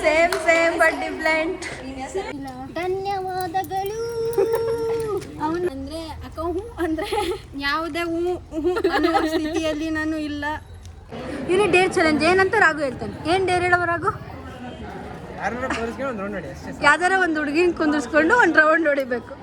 Same but different. ಧನ್ಯವಾದಗಳು. ಅವನು ಅಂದ್ರೆ ಅಕ್ಕ ಹೂ ಅಂದ್ರೆ ಯಾವುದೇ ಹೂ ಅನ್ನೋ ಸ್ಥಿತಿಯಲ್ಲಿ ನಾನು ಇಲ್ಲ. ಇನ್ನು ಡೇರ್ ಚಾಲೆಂಜ್ ಏನಂತ ರಾಘು ಹೇಳ್ತಾನೆ. ಏನ್ ಡೇರ್ ಹೇಳವ ರಾಘು? ಯಾವ್ದಾರ ಒಂದು ಹುಡುಗಿನ ಕುಂದಿರ್ಸ್ಕೊಂಡು ಒಂದು ರೌಂಡ್ ಹೊಡಿಬೇಕು.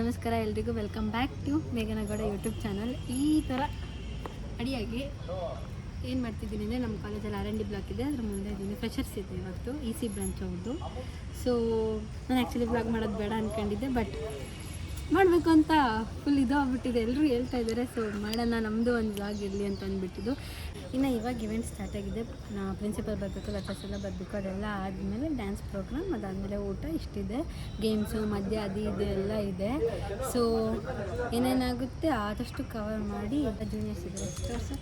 ನಮಸ್ಕಾರ ಎಲ್ರಿಗೂ, welcome back to Meghana Gowda YouTube channel. ಈ ಥರ ಅಡಿಯಾಗಿ ಏನು ಮಾಡ್ತಿದ್ದೀನಿ ಅಂದರೆ, ನಮ್ಮ ಕಾಲೇಜಲ್ಲಿ R&D ಬ್ಲಾಕ್ ಇದೆ, ಅದ್ರ ಮುಂದೆ ಇದ್ದೀನಿ. ಫ್ರೆಷರ್ಸ್ ಇದೆ ಇವತ್ತು, EC ಬ್ರಾಂಚ್ ಅವ್ರದ್ದು. ಸೊ ನಾನು ಆ್ಯಕ್ಚುಲಿ ಬ್ಲಾಗ್ ಮಾಡೋದು ಬೇಡ ಅಂದ್ಕೊಂಡಿದ್ದೆ, ಬಟ್ ಮಾಡಬೇಕು ಅಂತ ಫುಲ್ ಇದು ಆಗ್ಬಿಟ್ಟಿದೆ. ಎಲ್ಲರೂ ಹೇಳ್ತಾ ಇದ್ದಾರೆ, ಸೊ ಮಾಡೋಣ, ನಮ್ಮದು ಒಂದು ಬ್ಲಾಗ್ ಇರಲಿ ಅಂತ ಅಂದ್ಬಿಟ್ಟಿದ್ದು. ಇನ್ನು ಇವಾಗ ಇವೆಂಟ್ ಸ್ಟಾರ್ಟ್ ಆಗಿದೆ. ಪ್ರಿನ್ಸಿಪಲ್ ಬರಬೇಕು, ಲೆಕ್ಚರ್ಸ್ ಎಲ್ಲ ಬರಬೇಕು. ಅದೆಲ್ಲ ಆದಮೇಲೆ ಡ್ಯಾನ್ಸ್ ಪ್ರೋಗ್ರಾಮ್, ಅದಾದಮೇಲೆ ಊಟ ಇಷ್ಟಿದೆ. ಗೇಮ್ಸು ಮಧ್ಯ ಅದು ಇದು ಎಲ್ಲ ಇದೆ. ಸೊ ಏನೇನಾಗುತ್ತೆ ಆದಷ್ಟು ಕವರ್ ಮಾಡಿ. ಜೂನಿಯರ್ಸ್ ಇದ್ದಾರೆ, ಸ್ಟೋರ್ಸು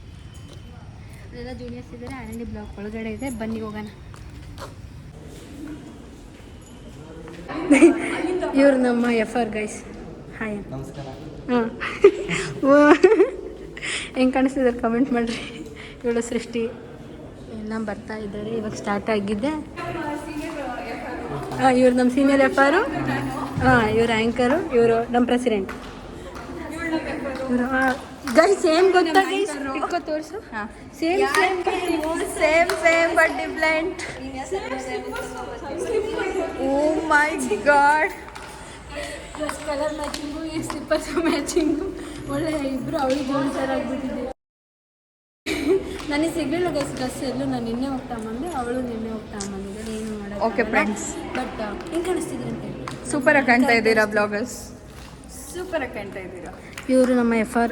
ಅದೆಲ್ಲ ಜೂನಿಯರ್ಸ್ ಇದ್ದಾರೆ. R&D ಬ್ಲಾಕ್ ಒಳಗಡೆ ಇದೆ, ಬನ್ನಿ ಹೋಗೋಣ. ಇವ್ರು ನಮ್ಮ FR ಗೈಸ್. ಹಾಯ್, ನಮಸ್ಕಾರ. ಹಾಂ, ಹೆಂಗೆ ಕಾಣಿಸ್ತಿದ್ದಾರೆ ಕಮೆಂಟ್ ಮಾಡಿರಿ. ಇವಳು ಸೃಷ್ಟಿ ಎಲ್ಲ ಬರ್ತಾ ಇದ್ದಾರೆ. ಇವಾಗ ಸ್ಟಾರ್ಟ್ ಆಗಿದೆ. ಹಾಂ, ಇವ್ರು ನಮ್ಮ ಸೀನಿಯರ್ FR. ಹಾಂ, ಇವ್ರು ಆ್ಯಂಕರು, ಇವರು ನಮ್ಮ ಪ್ರೆಸಿಡೆಂಟ್. ಇವರು ಗೈಸ್ ಏನು ಗೊತ್ತಾ ಗೈಸ್, ಇಟ್ಕೋ ತೋರಿಸು. Same but different. Oh my god, dress colour matching, ಈ ಸ್ಲಿಪ್ಪರ್ಸ್ ಮ್ಯಾಚಿಂಗು, ಒಳ್ಳೆ ಇಬ್ಬರು ಅವಳಿಗೆ ಜೋಡಿಸಾರಾಗ್ಬಿಟ್ಟಿದೆ. ನನಗೆ ಸಿಗಲಿಲ್ಲ ಗೈಸ್ ಡ್ರೆಸ್ ಎಲ್ಲೂ. ನಾನು ನಿನ್ನೆ ಹೋಗ್ತಾ ಬಂದೆ, ಅವಳು ನಿನ್ನೆ ಹೋಗ್ತಾ ಬಂದಿದ್ದಾರೆ. ಏನು ಮಾಡೋದು. ಓಕೆ ಫ್ರೆಂಡ್ಸ್, ಬಟ್ ಹೆಂಗೆ ಕಾಣಿಸ್ತಿದ್ರು ಅಂತ ಹೇಳಿ. ಸೂಪರ್ ಆಗಿ ಕಾಣ್ತಾ ಇದ್ದೀರಾ ಬ್ಲಾಗರ್ಸ್, ಸೂಪರ್ ಆಗಿ ಕಾಣ್ತಾ ಇದ್ದೀರಾ. ಇವರು ನಮ್ಮ FR.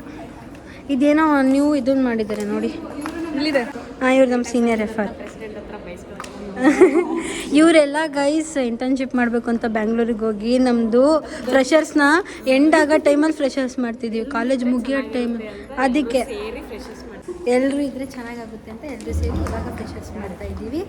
ಇದೇನೋ ನ್ಯೂ ಇದನ್ನು ಮಾಡಿದ್ದಾರೆ ನೋಡಿ, ಇಲ್ಲಿದೆ. ಹಾಂ, ಇವ್ರು ನಮ್ಮ ಸೀನಿಯರ್ FR. ಇವರೆಲ್ಲ ಗೈಸ್ ಇಂಟರ್ನ್ಶಿಪ್ ಮಾಡಬೇಕು ಅಂತ ಬ್ಯಾಂಗ್ಳೂರಿಗೆ ಹೋಗಿ, ನಮ್ಮದು ಫ್ರೆಷರ್ಸ್ನ ಎಂಡ್ ಆಗೋ ಟೈಮಲ್ಲಿ ಫ್ರೆಷರ್ಸ್ ಮಾಡ್ತಿದ್ದೀವಿ, ಕಾಲೇಜ್ ಮುಗಿಯೋ ಟೈಮ್. ಅದಕ್ಕೆ ಎಲ್ಲರೂ ಇದ್ರೆ ಚೆನ್ನಾಗಾಗುತ್ತೆ ಅಂತ ಎಲ್ಲರೂ ಸೇರಿ ಇವಾಗ ಫ್ರೆಷರ್ಸ್ ಮಾಡ್ತಾ ಇದ್ದೀವಿ.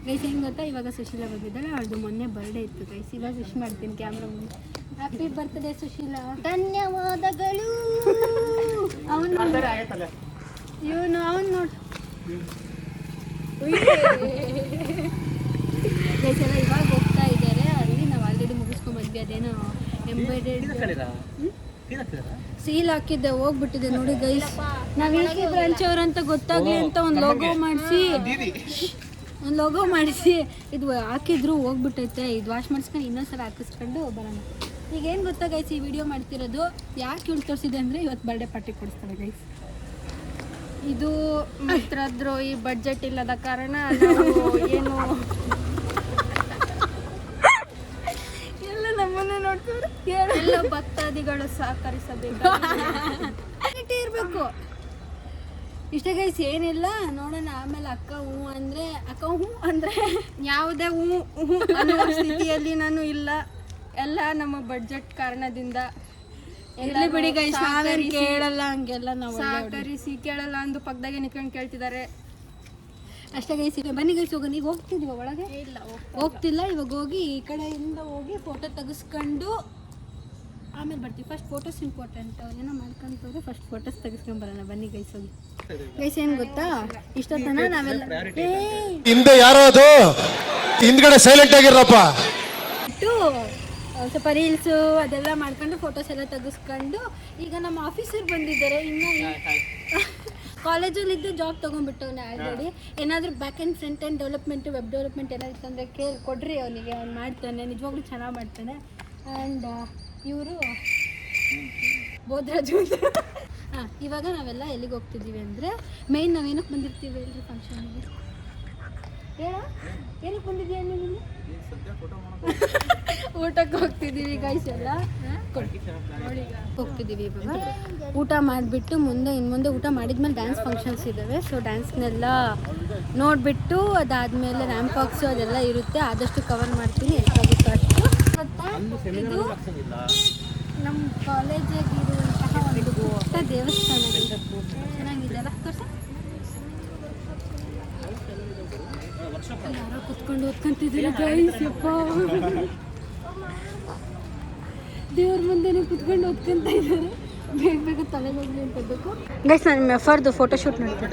ಗೈಸ್ ಹೆಂಗೆ ಗೊತ್ತಾ, ಇವಾಗ ಸುಶೀಲಾ ಬಂದಿದ್ದಾಳೆ. ಅವಳದು ಮೊನ್ನೆ ಬರ್ಡೇ ಇತ್ತು ಗೈಸ್. ಇವಾಗ ವಿಶ್ ಮಾಡ್ತೀನಿ ಕ್ಯಾಮ್ರಾ ಮುಂದೆ. Happy birthday Sushila. ಧನ್ಯವಾದಗಳು. ಅವನು ನೋಡಿ ಗೈಸ್ ಎಲ್ಲ ಇವಾಗ ಹೋಗ್ತಾ ಇದ್ದಾರೆ. ಅಲ್ಲಿ ನಾವು ಆಲ್ರೆಡಿ ಮುಗಿಸ್ಕೊಂಡ್ಬಂದ್ವಿ. ಅದೇನೋ ಎಂಬ್ರಾಯ್ಡೆಡ್ ಸೀಲ್ ಹಾಕಿದ್ದೆ, ಹೋಗ್ಬಿಟ್ಟಿದೆ ನೋಡಿ ಗೈಸ್. ನಾವು EC ಬ್ರಾಂಚ್ ಅವ್ರಂತ ಗೊತ್ತಾಗ್ಲಿ ಅಂತ ಒಂದು ಲೋಗೋ ಮಾಡಿಸಿ ಇದು ಹಾಕಿದ್ರು, ಹೋಗ್ಬಿಟ್ಟೈತೆ. ಇದು ವಾಶ್ ಮಾಡಿಸ್ಕೊಂಡು ಇನ್ನೊಂದ್ಸಲ ಹಾಕಿಸ್ಕೊಂಡು ಬರೋಣ. ಈಗ ಏನು ಗೊತ್ತಾ ಗೈಸ್, ಈ ವಿಡಿಯೋ ಮಾಡ್ತಿರೋದು ಯಾಕೆ ಇವ್ಳು ತೋರಿಸಿದೆ ಅಂದರೆ, ಇವತ್ತು ಬರ್ಡೇ ಪಾರ್ಟಿ ಕೊಡಿಸ್ತಾರೆ ಗೈಸ್. ಇದು ಮಾತ್ರ ಈ ಬಡ್ಜೆಟ್ ಇಲ್ಲದ ಕಾರಣ ಏನು ಎಲ್ಲ ನಮ್ಮನ್ನೇ ನೋಡ್ತಾರೆ. ಎಲ್ಲ ಭಕ್ತಾದಿಗಳು ಸಹಕರಿಸಬೇಕು ಇರಬೇಕು. ಇಷ್ಟೇ ಗೈಸ್, ಏನಿಲ್ಲ, ನೋಡೋಣ ಆಮೇಲೆ. ಅಕ್ಕ ಹೂ ಅಂದರೆ ಯಾವುದೇ ಹೂ ಅನ್ನೋ ಸ್ಥಿತಿಯಲ್ಲಿ ನಾನು ಇಲ್ಲ. ಎಲ್ಲ ನಮ್ಮ ಬಡ್ಜೆಟ್ ಕಾರಣದಿಂದ. ಎಲ್ಲಿ ಬಿಡಿ ಗೈಸ್, ನಾವೇನು ಕೇಳಲ್ಲ ಹಂಗೆಲ್ಲ. ನಾವು ಸಹಕರಿಸಿ ಕೇಳಲ್ಲ ಅಂದು ಪಕ್ಕದಾಗೆ ನಿಂತ್ಕೊಂಡು ಕೇಳ್ತಿದ್ದಾರೆ ಅಷ್ಟೇ ಗೈಸ್. ಬನ್ನಿ ಗೈಸ್ ಹೋಗೋಣ. ಈಗ ಹೋಗ್ತಿದ್ದೀವ ಒಳಗೆ? ಇಲ್ಲ, ಹೋಗ್ತಿಲ್ಲ. ಇವಾಗ ಹೋಗಿ ಈ ಕಡೆಯಿಂದ ಹೋಗಿ ಫೋಟೋ ತೆಗೆಸ್ಕೊಂಡು ಆಮೇಲೆ ಬರ್ತೀವಿ. First photos important. ಏನೋ ಮಾಡ್ಕೊಂತವ್ರೆ, ಫಸ್ಟ್ ಫೋಟೋಸ್ ತೆಗೆಸ್ಕೊಂಡು ಬರೋಣ. ಬನ್ನಿ ಗೈಸ್ ಹೋಗಿ. ಗೈಸ್ ಏನು ಗೊತ್ತಾ, ಇಷ್ಟೊತ್ತನ ನಾವೆಲ್ಲ ಹಿಂದೆ ಯಾರೋ ಅದು ಹಿಂದ್ಗಡೆ ಸೈಲೆಂಟ್ ಆಗಿರಪ್ಪ ಇಟ್ಟು ಸ್ವಲ್ಪ ರೀಲ್ಸು ಅದೆಲ್ಲ ಮಾಡ್ಕೊಂಡು ಫೋಟೋಸ್ ಎಲ್ಲ ತೆಗೆಸ್ಕೊಂಡು, ಈಗ ನಮ್ಮ ಆಫೀಸರ್ ಬಂದಿದ್ದಾರೆ. ಇನ್ನು ಕಾಲೇಜಲ್ಲಿದ್ದು ಜಾಬ್ ತೊಗೊಂಡ್ಬಿಟ್ಟವನೇ ಆಲ್ರೆಡಿ. ಏನಾದರೂ back and front and development, web development ಏನಾದ್ರು ಇತ್ತಂದರೆ ಕೊಡ್ರಿ ಅವನಿಗೆ, ಅವ್ನು ಮಾಡ್ತಾನೆ, ನಿಜವಾಗ್ಲೂ ಚೆನ್ನಾಗಿ ಮಾಡ್ತಾನೆ. ಆ್ಯಂಡ್ ಇವರು ಬೋಧರಾಜು. ಹಾಂ, ಇವಾಗ ನಾವೆಲ್ಲ ಎಲ್ಲಿಗೆ ಹೋಗ್ತಿದ್ದೀವಿ ಅಂದರೆ, ಮೇಯ್ನ್ ನಾವೇನಕ್ಕೆ ಬಂದಿರ್ತೀವಿ ಎಲ್ರಿ ಫಂಕ್ಷನ್ಗೆ? ಹೇಳ, ಏನಕ್ಕೆ ಬಂದಿದ್ದೀಯ ನೀನು? ಊಟಕ್ಕೆ ಹೋಗ್ತಿದ್ದೀವಿ ಗೈಸ್ ಎಲ್ಲ ಹೋಗ್ತಿದ್ದೀವಿ ಇವಾಗ ಊಟ ಮಾಡಿಬಿಟ್ಟು ಇನ್ನು ಮುಂದೆ ಊಟ ಮಾಡಿದ್ಮೇಲೆ ಡ್ಯಾನ್ಸ್ ಫಂಕ್ಷನ್ಸ್ ಇದ್ದಾವೆ. ಸೊ ಡ್ಯಾನ್ಸ್ನೆಲ್ಲ ನೋಡಿಬಿಟ್ಟು ಅದಾದಮೇಲೆ ರ್ಯಾಂಪ್ ವಾಕ್ಸು ಅದೆಲ್ಲ ಇರುತ್ತೆ. ಆದಷ್ಟು ಕವರ್ ಮಾಡ್ತೀನಿ ಎಷ್ಟಾಗುತ್ತೋ ಅಷ್ಟು. ಮತ್ತು ಇದು ನಮ್ಮ ಕಾಲೇಜಿಗಿರುವಂತಹ ಒಂದು ಪುಟ್ಟ ದೇವಸ್ಥಾನ ಚೆನ್ನಾಗಿದೆಯಲ್ಲ ತೋರ್ಸ. ಯಾರೋ ಕುತ್ಕೊಂಡು ಓದ್ಕೊಂತಿದ್ದೀರಾ ಗೈಸ್. ಯಪ್ಪ ದೇವ್ರ ಮುಂದೆನೇ ಕುತ್ಕೊಂಡು ಓದ್ಕೊಂತ ಇದ್ದಾರೆ. ಬೇಗ ತಲೆಗೆ ಹೋಗ್ಲಿ ಅಂತ ಬೇಕು ಗೈಸ್. ನಾನು ನಿಮ್ಮ ಎಫರ್ದು ಫೋಟೋಶೂಟ್ ನೋಡ್ತೀನಿ.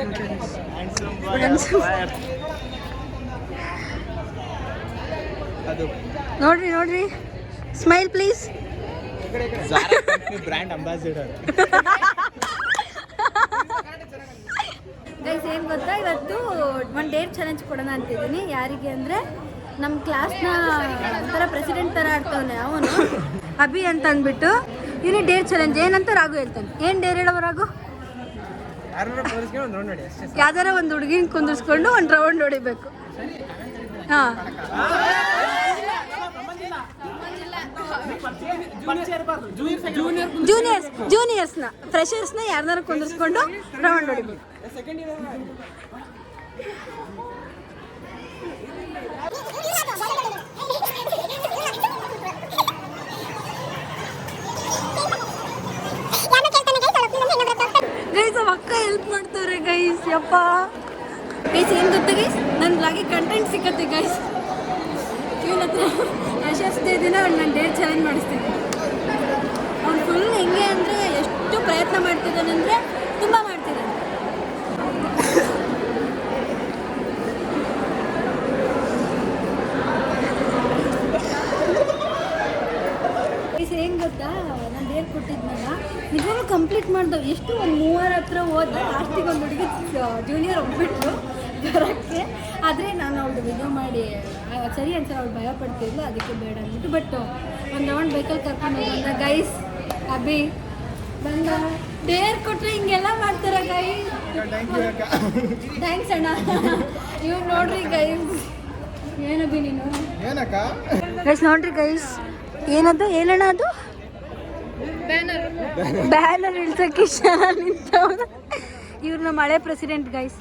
ನೋಡ್ರಿ smile please. Brand ambassador guys ಏನು ಗೊತ್ತಾ, ಇವತ್ತು ಒಂದು ಡೇರ್ ಚಾಲೆಂಜ್ ಕೊಡೋಣ ಅಂತಿದ್ದೀನಿ. ಯಾರಿಗೆ ಅಂದರೆ ನಮ್ಮ ಕ್ಲಾಸ್ನ ಒಂಥರ ಪ್ರೆಸಿಡೆಂಟ್ ಥರ ಆಡ್ತವನೆ ಅವನು ಅಭಿ ಅಂತ ಅಂದ್ಬಿಟ್ಟು. ಇವನೇ ಡೇರ್ ಚಾಲೆಂಜ್ ಏನಂತ ರಾಘು ಹೇಳ್ತಾನೆ. ಏನು ಡೇರ್ ಹೇಳೋ ರಾಘು? ಯಾವ್ದಾರ ಒಂದು ಹುಡುಗಿನ ಕುಂದಿಸ್ಕೊಂಡು ಒಂದು ರೌಂಡ್ ಹೊಡಿಬೇಕು. ಹಾಂ ಜೂನಿಯರ್ಸ್ನ ಫ್ರೆಷರ್ಸ್ನ ಯಾರನ್ನಾರು ಕುಂದಿಸ್ಕೊಂಡು ರೌಂಡ್ ಹೊಡಿಬೇಕು. ಗೈಸ್ ಅಕ್ಕ ಹೆಲ್ಪ್ ಮಾಡ್ತಾರೆ ಗೈಸ್. ಯಪ್ಪ ಗೈಸ್ ಏನು ಗೊತ್ತಾ ಗೈಸ್, ನನ್ನ ಬ್ಲಾಗಿಗೆ ಕಂಟೆಂಟ್ ಸಿಕ್ಕತ್ತೆ ಗೈಸ್. ಇವನ ಹತ್ರ ಯಶಸ್ದೇ ದಿನ ನಾನು ಡೇರ್ ಚಾಲೆಂಜ್ ಮಾಡಿಸ್ತೀನಿ. ಅವ್ನು ಫುಲ್ ಹೆಂಗೆ ಅಂದರೆ ಎಷ್ಟು ಪ್ರಯತ್ನ ಮಾಡ್ತಿದ್ದಾನೆ ಅಂದರೆ ತುಂಬ ಮಾಡ್ತಿದ್ದಾನೆ. ಗೈಸ್ ಏನು ಗೊತ್ತಾ, ನಾನು ಡೇರ್ ಕೊಟ್ಟಿದ್ನಲ್ಲ ನಿಜವಾಗ್ಲೂ ಕಂಪ್ಲೀಟ್ ಮಾಡ್ದವು. ಎಷ್ಟು ಒಂದು 3 ಹತ್ರ ಹೋದ. ಲಾಸ್ಟಿಗೆ ಒಂದು ಹುಡುಗಿ ಜೂನಿಯರ್ ಹೋಗ್ಬಿಟ್ರು ಬರೋಕ್ಕೆ. ಆದರೆ ನಾನು ಅವಳು ವಿಡಿಯೋ ಮಾಡಿ ಸರಿ ಅನ್ಸಲ್ಲ, ಅವಳು ಭಯ ಪಡ್ತಿದ್ಲು, ಅದಕ್ಕೆ ಬೇಡ ಅಂದ್ಬಿಟ್ಟು. ಬಟ್ ಒಂದು ರೌಂಡ್ ಬೈಕಲ್ಲಿ ಕರ್ಕೊಂಡು ಬಂದ ಗೈಸ್. ಅಭಿ ಬಂದ ಡೇರ್ ಕೊಟ್ಟರೆ ಹಿಂಗೆಲ್ಲ ಮಾಡ್ತಾರೆ ಗೈಸ್. ಥ್ಯಾಂಕ್ಸ್ ಅಣ್ಣ. ಇವ್ರು ನೋಡ್ರಿ ಗೈಸ್. ಏನಭಿ ನೀನು ಗೈಸ್ ನೋಡ್ರಿ ಗೈಸ್. ಏನದು ಏನಣ್ಣ ಅದು? ಬ್ಯಾನರ್ ಇಳ್ಸಕ್ಕೆ ನಿಂತವ್ರು. ಇವ್ರು ನಮ್ಮ ಹಳೆ ಪ್ರೆಸಿಡೆಂಟ್ ಗೈಸ್.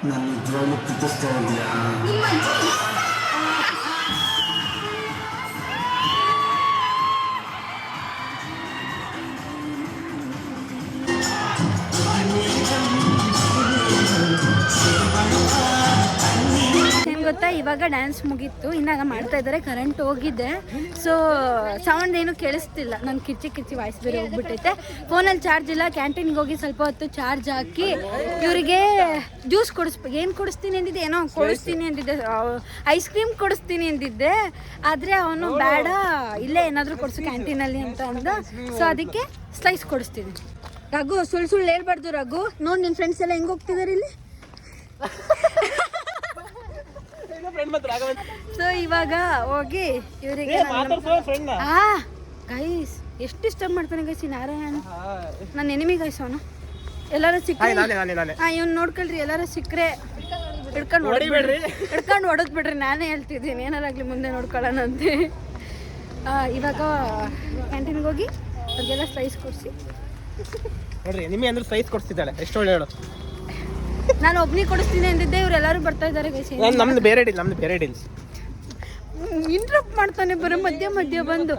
ನಾನು ನಿಜವಾಗ್ಲೂ ಪ್ರೀತಿಸ್ತಾ ಇದೆಯಾ? ಗೊತ್ತಾ, ಇವಾಗ ಡ್ಯಾನ್ಸ್ ಮುಗೀತು, ಇನ್ನಾಗ ಮಾಡ್ತಾ ಇದ್ದಾರೆ. ಕರೆಂಟ್ ಹೋಗಿದೆ, ಸೊ ಸೌಂಡ್ ಏನು ಕೇಳಿಸ್ತಿಲ್ಲ. ನನ್ನ ಕಿರ್ಚಿ ವಾಯ್ಸ್ ಬೇರೆ ಹೋಗ್ಬಿಟ್ಟೈತೆ. ಫೋನಲ್ಲಿ ಚಾರ್ಜ್ ಇಲ್ಲ. ಕ್ಯಾಂಟೀನ್ಗೆ ಹೋಗಿ ಸ್ವಲ್ಪ ಹೊತ್ತು ಚಾರ್ಜ್ ಹಾಕಿ ಇವರಿಗೆ ಜ್ಯೂಸ್ ಏನು ಕೊಡಿಸ್ತೀನಿ ಅಂದಿದ್ದೆ, ಏನೋ ಕೊಡಿಸ್ತೀನಿ ಅಂದಿದ್ದೆ, ಐಸ್ ಕ್ರೀಮ್ ಕೊಡಿಸ್ತೀನಿ ಅಂದಿದ್ದೆ. ಆದರೆ ಅವನು ಬೇಡ, ಇಲ್ಲೇ ಏನಾದರೂ ಕೊಡಿಸು ಕ್ಯಾಂಟೀನಲ್ಲಿ ಅಂತ ಅಂದ. ಸೊ ಅದಕ್ಕೆ ಸ್ಲೈಸ್ ಕೊಡಿಸ್ತೀನಿ. ರಘು ಸುಳ್ಳು ಹೇಳ್ಬಾರ್ದು ರಘು. ನೋಡಿ ನಿನ್ನ ಫ್ರೆಂಡ್ಸ್ ಎಲ್ಲ ಹೆಂಗೆ ಹೋಗ್ತಿದ್ದಾರೆ ಇಲ್ಲಿ. ಸೊ ಇವಾಗ ಹೋಗಿ ಇವರಿಗೆ ಗೈಸ್ ಎಷ್ಟು ಇಷ್ಟ ಮಾಡ್ತಾನೆ ಗೈಸ್ ಈ ನಾರಾಯಣ. ನನ್ನ ಎನಿಮಿ ಗೈಸ್ ಅವನು. ಎಲ್ಲಾರು ಸಿಕ್ಕರೆ ಇವ್ನು ನೋಡ್ಕೊಳ್ರಿ, ಎಲ್ಲಾರು ಸಿಕ್ಕರೆ ಹಿಡ್ಕೊಂಡು ಹೊಡೆದ್ ಬಿಡ್ರಿ. ನಾನೇ ಹೇಳ್ತಿದ್ದೀನಿ, ಏನಾರಾಗ್ಲಿ ಮುಂದೆ ನೋಡ್ಕೊಳ್ಳೋಣ ಅಂತೆ. ಇವಾಗ ಕ್ಯಾಂಟೀನ್ಗೆ ಹೋಗಿ ಅವ್ರಿಗೆಲ್ಲ ಸ್ಲೈಸ್ ಕೊಡಿಸಿ ನೋಡ್ರಿ, ನಿಮಗೆ ಅಂದ್ರೆ ಸ್ಲೈಸ್ ಕೊಡ್ತಿದ್ದಾಳೆ. ಎಷ್ಟು ಒಳ್ಳೆ ಹೇಳು. ನಾನು ಒಬ್ನಿಗೆ ಕೊಡಿಸ್ತೀನಿ ಅಂದಿದ್ದೆ, ಇವರೆಲ್ಲರೂ ಬರ್ತಾ ಇದ್ದಾರೆ ಗೈಸ್. ನಮ್ದು ಬೇರೆ ಡೀಲ್. ಇಂಟ್ರಪ್ಟ್ ಮಾಡ್ತಾನೆ ಬರೋ ಮಧ್ಯ ಬಂದು.